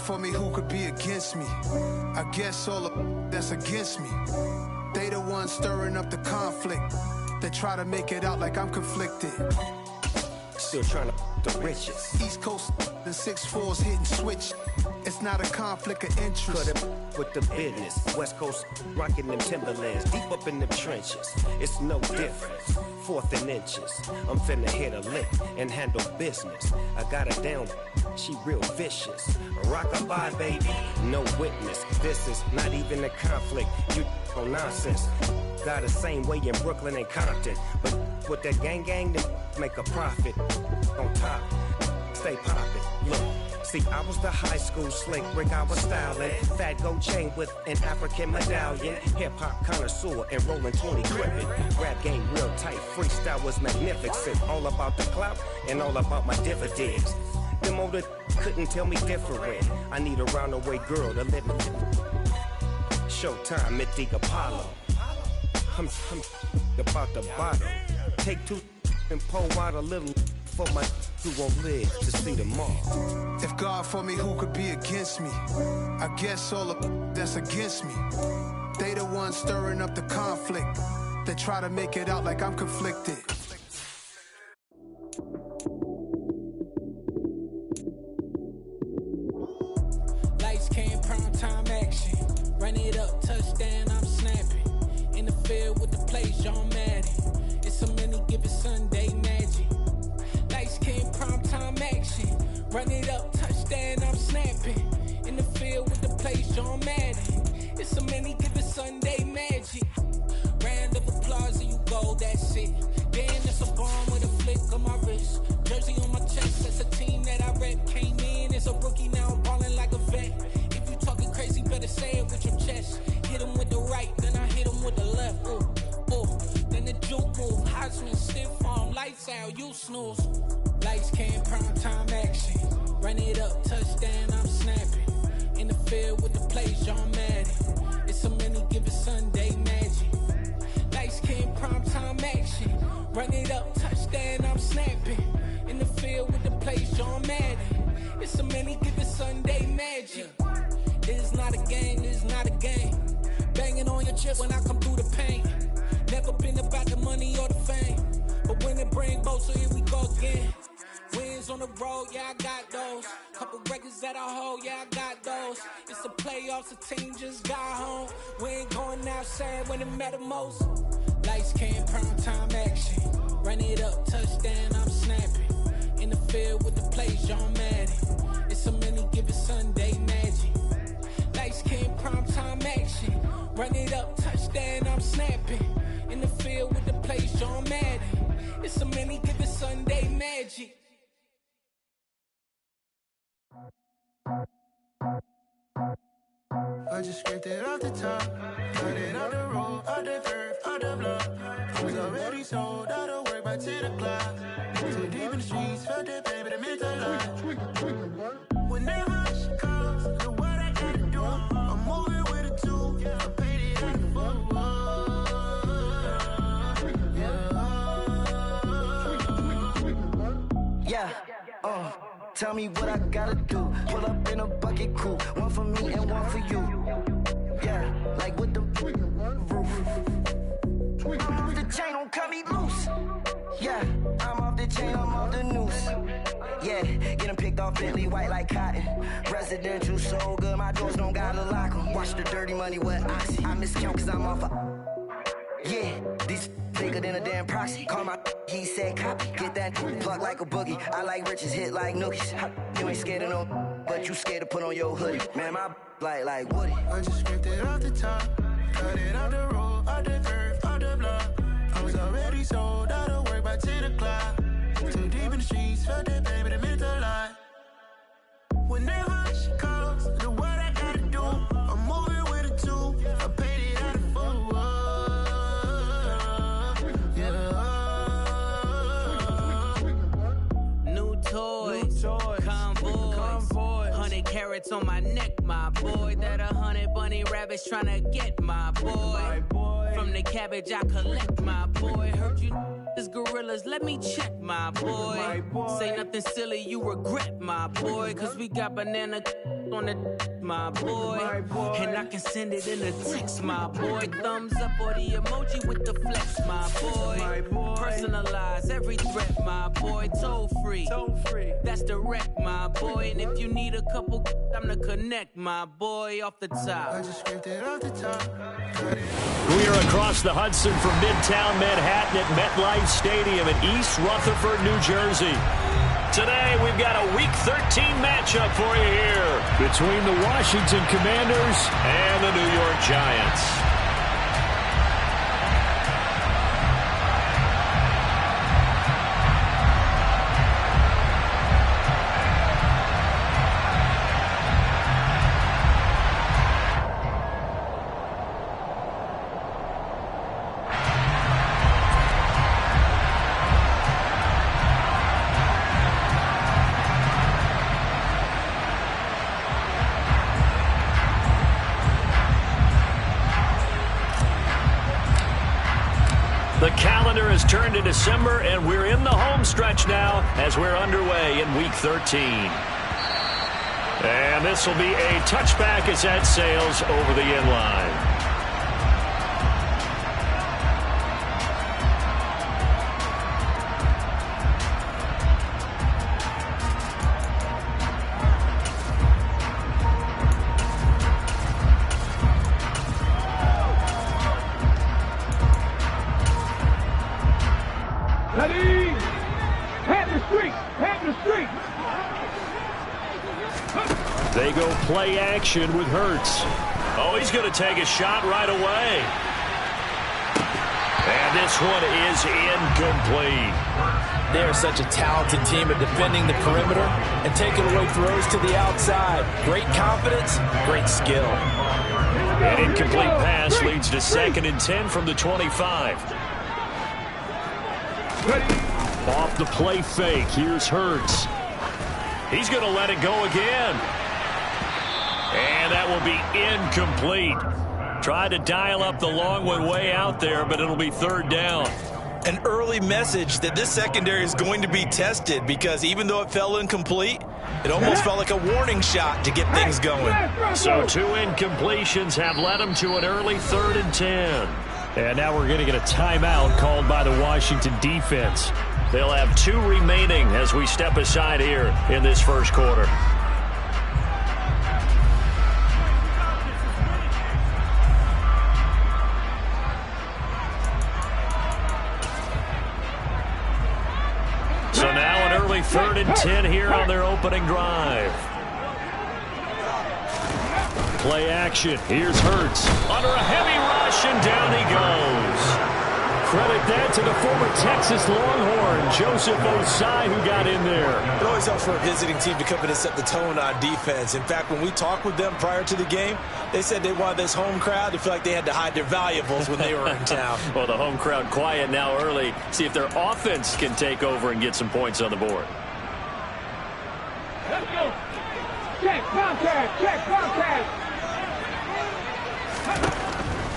for me, who could be against me? I guess all the that's against me. They the ones stirring up the conflict. They try to make it out like I'm conflicted. Still trying to the riches. East Coast and 6'4's hitting switch. It's not a conflict of interest. Cut it with the business. West Coast rocking them Timberlands, deep up in them trenches. It's no difference. Fourth and inches. I'm finna hit a lick and handle business. I got her down. She real vicious. Rockabye, baby. No witness. This is not even a conflict. You on nonsense. Got the same way in Brooklyn and Compton. But with that gang, they make a profit. On top, stay poppin'. Look, see, I was the high school slick Rick, I was styling. Fat gold chain with an African medallion. Hip-hop connoisseur and rolling 20 gripping. Rap game real tight, freestyle was magnificent. All about the clout and all about my dividends. Them older couldn't tell me different. I need a roundaway girl to live with. Showtime, Mythic Apollo. I'm about the bottom. Take two and pour out a little for my who won't live to see tomorrow. If God for me, who could be against me? I guess all the that's against me. They the ones stirring up the conflict. They try to make it out like I'm conflicted. Lights came, prime time action. Run it up, touchdown, I'm snapping. In the field with the play, John Madden. It's a many given Sunday magic. Lights came, prime time action. Run it up, touchdown, I'm snapping. In the field with the play, John Madden. It's a many given Sunday magic. Round of applause and you go, that's it. Then it's a bomb with a flick on my wrist. Jersey on my chest, that's a team that I rep. Came in as a rookie, now I'm ballin' like a vet. If you talking crazy, better say it with your chest. Hit him with the right, then I hit him with the left. Ooh, ooh. Then the juke move, Heisman, stiff arm, lights out, you snooze. Lights came, prime time action. Run it up, touchdown, I'm snapping. In the field with the play, John Madden. It's a many given Sunday magic. Lights came, prime time action. Run it up, touchdown, I'm snapping. In the field with the play, John Madden. It's a many given Sunday magic. This is not a game, this is not a game. Banging on your chip when I come through the pain. Never been about the money or the fame. But when it bring both, so here we go again. Wins on the road, yeah, I got those. Couple records that I hold, yeah, I got those. It's the playoffs, the team just got home. We ain't going outside when it matter most. Lights came, prime time action. Run it up, touchdown, I'm snapping. In the field with the play, John Madden. It's a many given Sunday magic. Lights came, prime time action. Run it up, touchdown, I'm snapping. In the field with the play, John Madden. It's a many given Sunday magic. I just scraped it off the top, cut it off the road, off the turf, off the block. I was already sold out of work by 10 o'clock. Too deep in the streets, felt that pain, but it meant a lot. When that rush comes, know what I gotta do. I'm moving with a two, I paid it out the full. Yeah, tell me what I gotta do. Pull up in a bucket crew, one for me and one for you. Yeah, like with the roof. I'm off the chain, don't cut me loose. Yeah, I'm off the chain, I'm off the noose. Yeah, getting picked off Bentley, white like cotton. Residential so good, my doors don't gotta lock 'em. Watch the dirty money with Oxy. I miscount cause I'm off a... Yeah, these bigger than a damn proxy. Call my he said copy. Get that plug like a boogie. I like riches, hit like nookies. You ain't scared of no, but you scared to put on your hoodie. Man, my like Woody. I just scraped it off the top, cut it off the road, off the turf, off the block. I was already sold out of work by 10 o'clock. Too deep in the streets, felt that pain, but it meant a lot. When that rush comes, know what I gotta do. I'm moving with a two, I paid it out of full. Convoy, 100 carats on my neck, my boy. That 100 bunny rabbits tryna get my boy. From the cabbage I collect, my boy. Heard you is gorillas, let me check, my boy. Say nothing silly, you regret, my boy. Cause we got banana on the my boy. And I can send it in a text, my boy. Thumbs up or the emoji with the flex, my boy. Personalize every threat, my boy. Toll free. That's direct, my boy. And if you need a couple, I'm the connect, my boy, off the top. I just scraped it off the top. We are across the Hudson from Midtown Manhattan at MetLife Stadium in East Rutherford, New Jersey. Today, we've got a Week 13 matchup for you here between the Washington Commanders and the New York Giants. The calendar has turned to December, and we're in the home stretch now as we're underway in Week 13. And this will be a touchback as that sails over the end line. They go play action with Hurts. Oh, he's going to take a shot right away. And this one is incomplete. They're such a talented team at defending the perimeter and taking away throws to the outside. Great confidence, great skill. An incomplete pass leads to 2nd and 10 from the 25. Off the play fake, here's Hurts. He's going to let it go again. And that will be incomplete. Tried to dial up the long one way out there, but it'll be 3rd down. An early message that this secondary is going to be tested, because even though it fell incomplete, it almost felt like a warning shot to get things going. So 2 incompletions have led them to an early 3rd and 10. And now we're going to get a timeout called by the Washington defense. They'll have 2 remaining as we step aside here in this first quarter. So now an early 3rd and 10 here on their opening drive. Play action. Here's Hurts. Under a heavy rush, and down he goes. Credit that to the former Texas Longhorn, Joseph Osai, who got in there. It always helps for a visiting team to come in and set the tone on defense. In fact, when we talked with them prior to the game, they said they wanted this home crowd to feel like they had to hide their valuables when they were in town. Well, the home crowd quiet now early. See if their offense can take over and get some points on the board. Let's go. Check, contact, check, contact.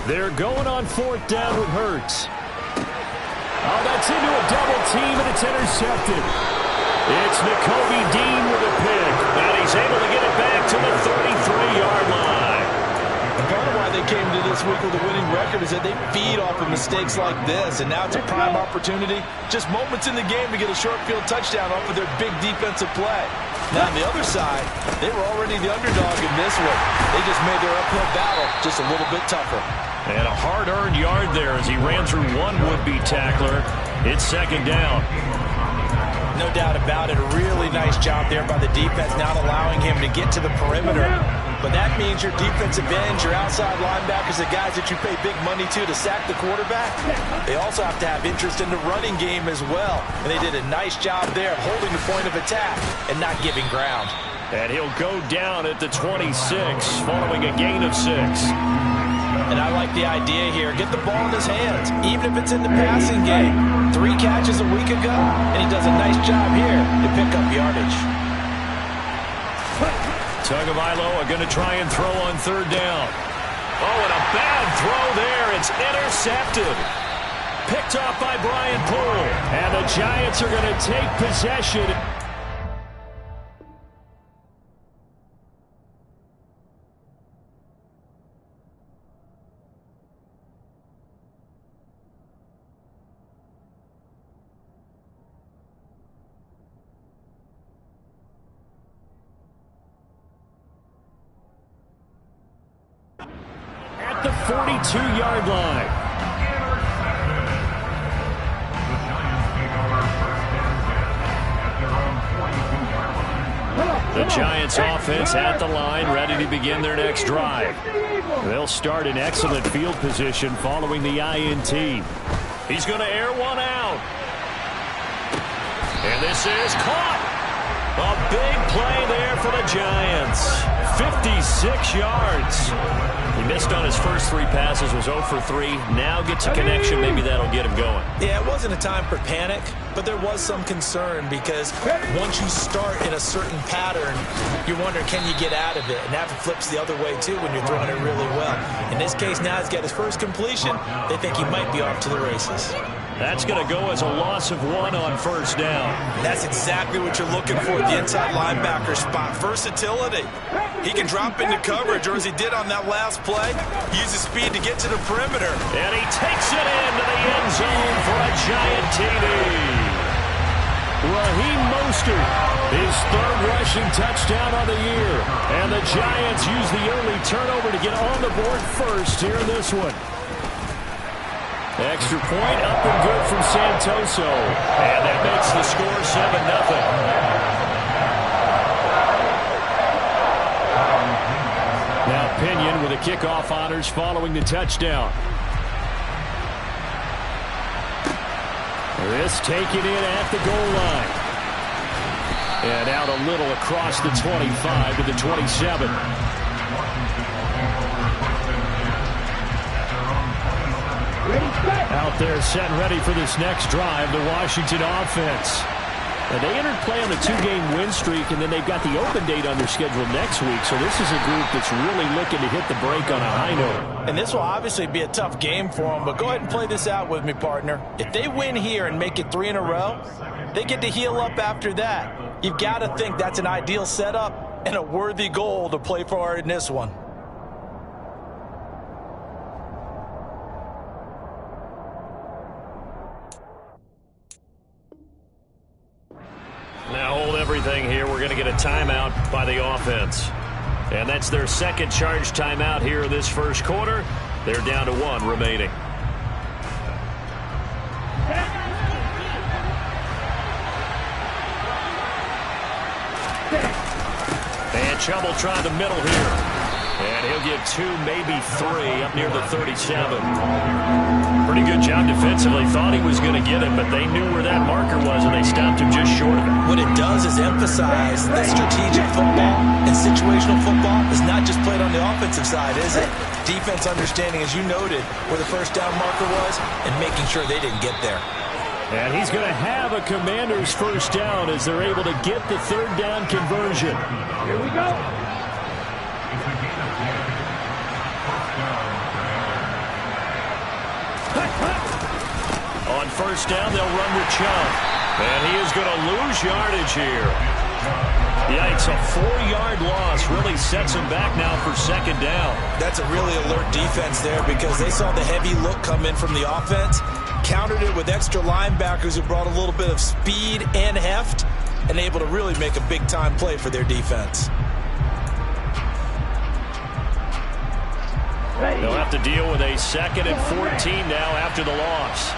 They're going on 4th down with Hurts. Oh, that's into a double team, and it's intercepted. It's Nakobe Dean with a pick, and he's able to get it back to the 33-yard line. And part of why they came to this week with a winning record is that they feed off of mistakes like this, and now it's a prime opportunity, just moments in the game to get a short field touchdown off of their big defensive play. Now, on the other side, they were already the underdog in this one. They just made their uphill battle just a little bit tougher. And a hard-earned yard there as he ran through one would-be tackler. It's 2nd down. No doubt about it. A really nice job there by the defense, not allowing him to get to the perimeter. But that means your defensive ends, your outside linebackers, the guys that you pay big money to sack the quarterback, they also have to have interest in the running game as well. And they did a nice job there of holding the point of attack and not giving ground. And he'll go down at the 26 following a gain of 6. And I like the idea here. Get the ball in his hands, even if it's in the passing game. 3 catches a week ago, and he does a nice job here to pick up yardage. Tagovailoa going to try and throw on 3rd down. Oh, and a bad throw there. It's intercepted. picked off by Brian Poole. And the Giants are going to take possession. At the 42-yard line. The Giants offense at the line, ready to begin their next drive. They'll start in excellent field position following the INT. He's going to air one out. And this is caught. A big play there for the Giants. 56 yards. He missed on his first 3 passes, was 0 for 3. Now gets a connection. Maybe that'll get him going. Yeah, it wasn't a time for panic, but there was some concern because once you start in a certain pattern, you wonder, can you get out of it? And that flips the other way, too, when you're throwing it really well. In this case, now he's got his first completion. They think he might be off to the races. That's going to go as a loss of 1 on first down. That's exactly what you're looking for at the inside linebacker spot. Versatility. He can drop into coverage, or as he did on that last play, use his speed to get to the perimeter. And he takes it into the end zone for a Giant TD. Raheem Mostert, his 3rd rushing touchdown on the year. And the Giants use the early turnover to get on the board first here in this one. Extra point up and good from Santoso. And that makes the score 7-0. Now Pinion with the kickoff honors following the touchdown. This taken in at the goal line. And out a little across the 25 to the 27. Out there set and ready for this next drive, the Washington offense. And they entered play on a 2-game win streak, and then they've got the open date on their schedule next week. So this is a group that's really looking to hit the break on a high note. And this will obviously be a tough game for them, but go ahead and play this out with me, partner. If they win here and make it 3 in a row, they get to heal up after that. You've got to think that's an ideal setup and a worthy goal to play for in this one. Now hold everything here. We're going to get a timeout by the offense. And that's their second charge timeout here in this first quarter. They're down to 1 remaining. And Chubb trying the middle here. And he'll get 2, maybe 3 up near the 37. Pretty good job defensively. Thought he was going to get it, but they knew where that marker was, and they stopped him just short of it. What it does is emphasize that strategic football and situational football is not just played on the offensive side, is it? Defense understanding, as you noted, where the first down marker was and making sure they didn't get there. And he's going to have a Commander's first down as they're able to get the 3rd down conversion. Here we go. On first down, they'll run with Chubb. And he is going to lose yardage here. Yikes, a 4-yard loss really sets him back now for 2nd down. That's a really alert defense there because they saw the heavy look come in from the offense, countered it with extra linebackers who brought a little bit of speed and heft, and able to really make a big-time play for their defense. They'll have to deal with a 2nd and 14 now after the loss.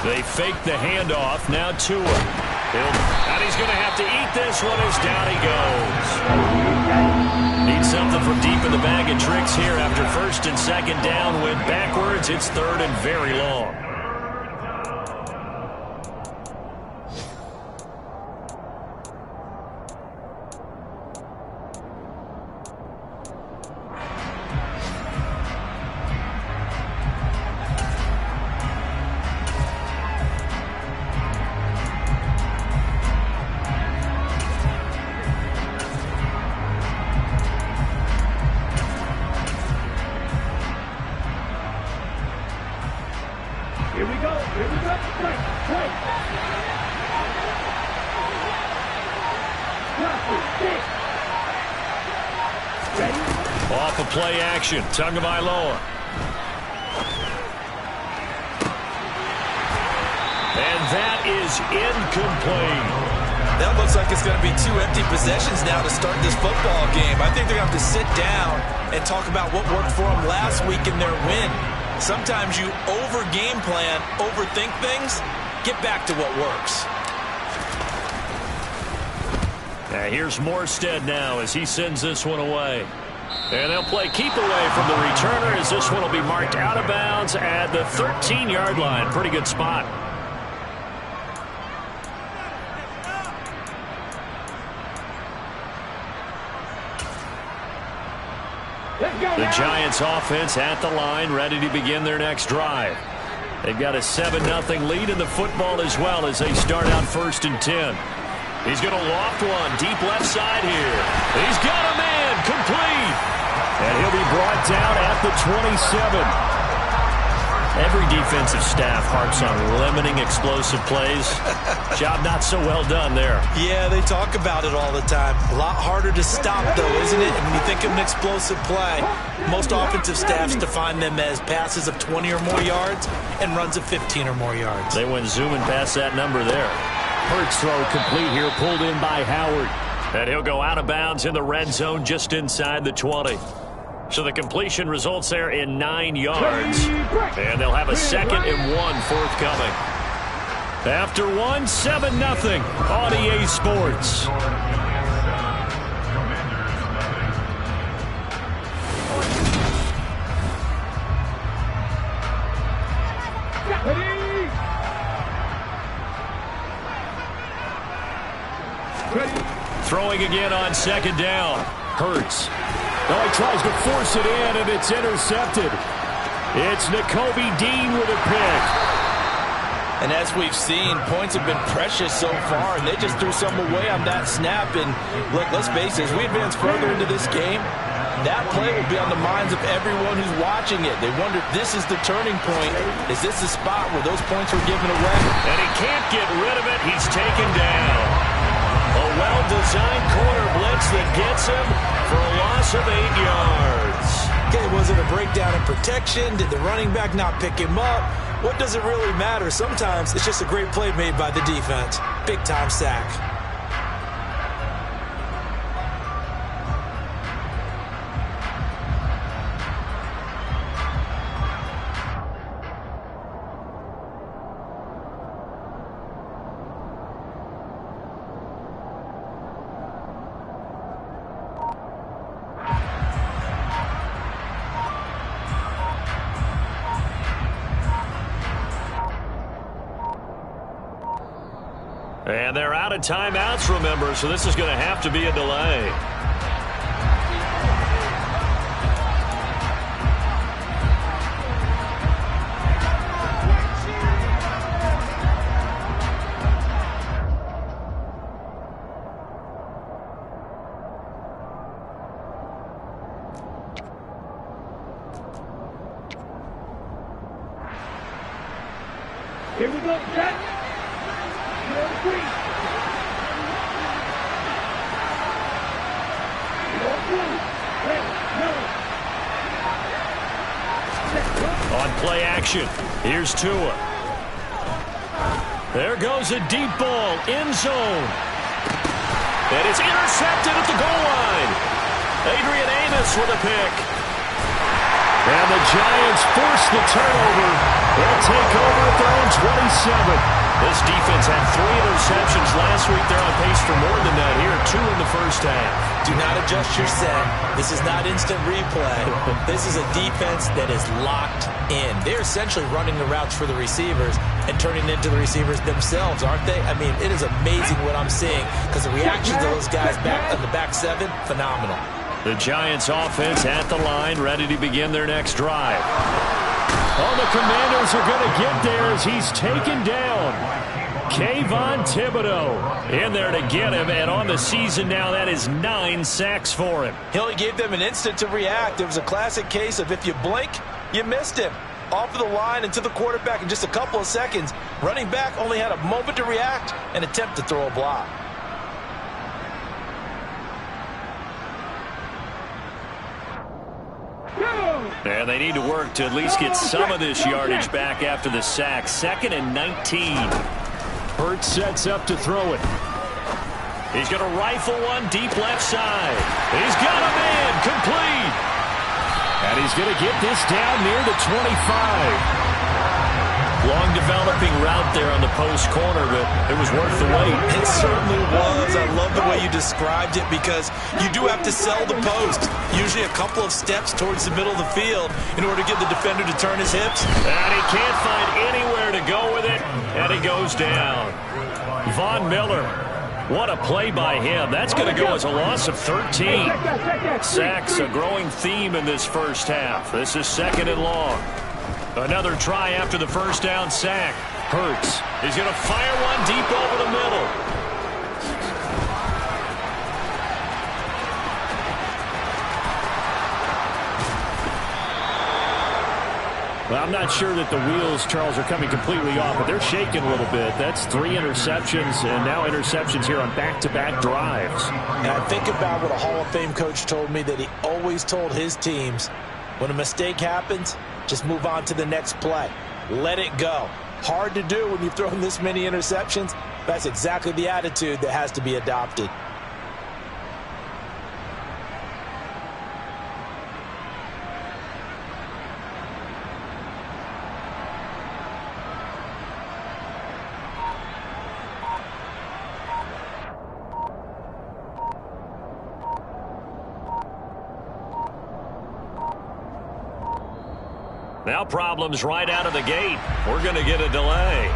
They fake the handoff. Now Tua. And he's going to have to eat this one as down he goes. Needs something from deep in the bag of tricks here after 1st and 2nd down. Went backwards. It's 3rd and very long. off a play action. Tagovailoa. And that is incomplete. That looks like it's going to be 2 empty possessions now to start this football game. I think they're going to have to sit down and talk about what worked for them last week in their win. Sometimes you over-game plan, overthink things, get back to what works. Here's Morstead now as he sends this one away. And they'll play keep away from the returner as this one will be marked out of bounds at the 13-yard line. Pretty good spot. The Giants offense at the line, ready to begin their next drive. They've got a 7-0 lead in the football as well as they start out 1st and 10. He's going to loft one deep left side here. He's got a man complete. And he'll be brought down at the 27. Every defensive staff harps on limiting explosive plays. Job not so well done there. Yeah, they talk about it all the time. A lot harder to stop, though, isn't it? And when you think of an explosive play, most offensive staffs define them as passes of 20 or more yards and runs of 15 or more yards. They went zooming past that number there. Hurts throw complete here, pulled in by Howard. And he'll go out of bounds in the red zone just inside the 20. So the completion results there in 9 yards. And they'll have a 2nd and 1 forthcoming. After one, 7-0 on EA Sports. Throwing again on 2nd down. Hurts. Oh, he tries to force it in, and it's intercepted. It's Nakobe Dean with a pick. And as we've seen, points have been precious so far, and they just threw some away on that snap. And look, let's face it, as we advance further into this game, that play will be on the minds of everyone who's watching it. They wonder, this is the turning point. Is this the spot where those points were given away? And he can't get rid of it. He's taken down. A well-designed corner blitz that gets him for a loss of 8 yards. Okay, was it a breakdown in protection? Did the running back not pick him up? What does it really matter? Sometimes it's just a great play made by the defense. Big-time sack. And they're out of timeouts, remember, so this is going to have to be a delay. Here we go, Jack. On play action, here's Tua. There goes a deep ball, end zone. And it's intercepted at the goal line. Adrian Amos with a pick. And the Giants force the turnover. They'll take over at their own 27. This defense had 3 interceptions last week. They're on pace for more than that here. 2 in the first half. Do not adjust your set. This is not instant replay. This is a defense that is locked in. They're essentially running the routes for the receivers and turning into the receivers themselves, aren't they? I mean, it is amazing what I'm seeing because the reactions of those guys back on the back 7, phenomenal. The Giants offense at the line, ready to begin their next drive. Oh, the Commanders are going to get there as he's taken down. Kayvon Thibodeau in there to get him, and on the season now, that is 9 sacks for him. He only gave them an instant to react. It was a classic case of if you blink, you missed him. Off of the line and to the quarterback in just a couple of seconds. Running back only had a moment to react and attempt to throw a block. And they need to work to at least get some of this yardage back after the sack. 2nd and 19. Hurts sets up to throw it. He's going to rifle one deep left side. He's got a man complete. And he's going to get this down near the 25. Long developing route there on the post corner, but it was worth the wait. It certainly was. I love the way you described it because you do have to sell the post. Usually a couple of steps towards the middle of the field in order to get the defender to turn his hips. And he can't find anywhere to go with it, and he goes down. Von Miller. What a play by him. That's going to go as a loss of 13. Sacks, a growing theme in this first half. This is 2nd and long. Another try after the first down sack. Hurts. He's going to fire one deep over the middle. Well, I'm not sure that the wheels, Charles, are coming completely off, but they're shaking a little bit. That's 3 interceptions, and now interceptions here on back-to-back drives. And I think about what a Hall of Fame coach told me that he always told his teams, when a mistake happens, just move on to the next play. Let it go. Hard to do when you've thrown this many interceptions. That's exactly the attitude that has to be adopted. Now problems right out of the gate. We're going to get a delay.